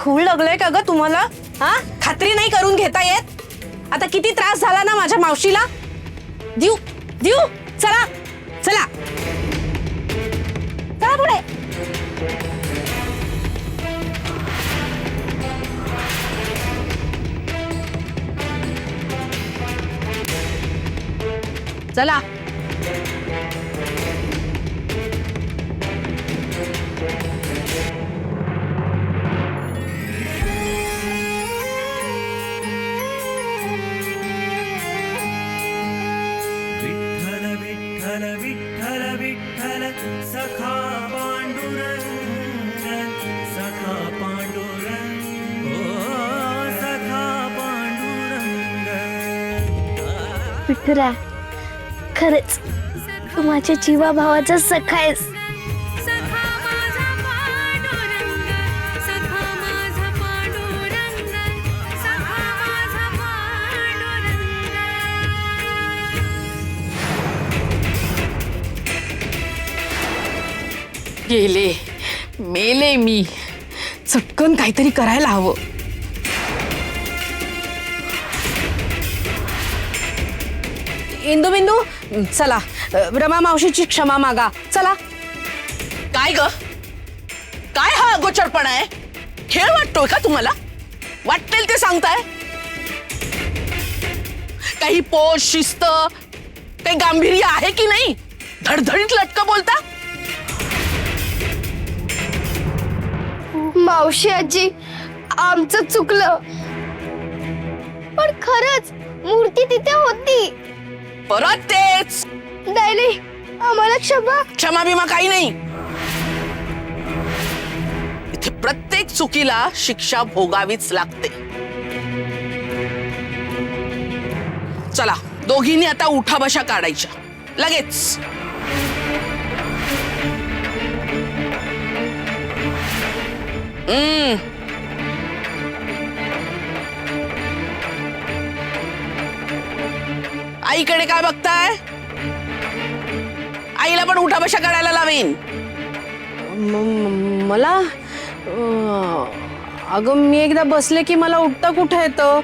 खूळ लागलंय का ग तुम्हाला? हा, खात्री नाही करून घेता येत? आता किती त्रास झाला ना माझ्या मावशीला. देऊ देऊ, चला चला चला पुढे. चला. विठ्ठल विठ्ठल विठ्ठल विठ्ठल सखा पांडुरंग सखा पांडुरंग ओ सखा पांडुरंग. विठुरा, खरंच तू माझ्या जीवा भावाचा सखा आहेस. सखा माझा पांडुरंग, सखा माझा पांडुरंग, सखा माझा पांडुरंग. गेले, मेले मी. चटकन काहीतरी करायला हवं. इंदू बिंदू, चला रमा मावशीची क्षमा मागा. चला. काय ग, काय हा अगोचरपणा आहे? खेळ वाटतोय का तुम्हाला? वाटेल ते सांगताय. काही पोष, शिस्त, काही गांभीर्य आहे की नाही? धडधडीत लटकं बोलता. मावशी आजी, आमचं चुकलं, पण खरंच मूर्ती तिथे होती. परत तेच. नाही नाही, आम्हाला क्षमा. क्षमा बिमा काही नाही. इथे प्रत्येक चुकीला शिक्षा भोगावीच लागते. चला, दोघींनी आता उठाबशा काढायच्या लगेच. आईकडे काय बघताय? आईला पण उठाबशा करायला लावेन. मला अगं, मी एकदा बसले की मला उठता कुठे येतं.